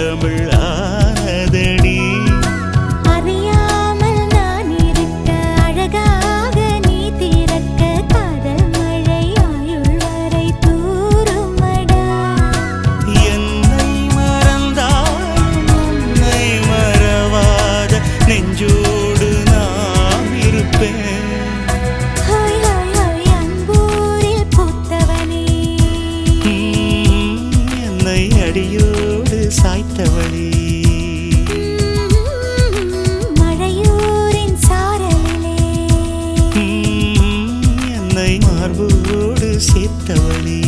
செந்தமிழ் ஆனதடி. அறியாமல் நான் இருக்க அழகாக நீ திறக்க காதல் மழை ஆயுள் வரை தூருமடா. என்னை மறந்தாலும் உன்னை மறவாத நெஞ்சோடு நான் இருப்பேன். ஹோய் ஹோய் ஹோய் அன்பூரில் பூத்தவனே, என்னை அடியோடு சாய்த்தவளே, மழையூரின் சாரலிலே என்னை மார்போடு சேர்த்தவளே.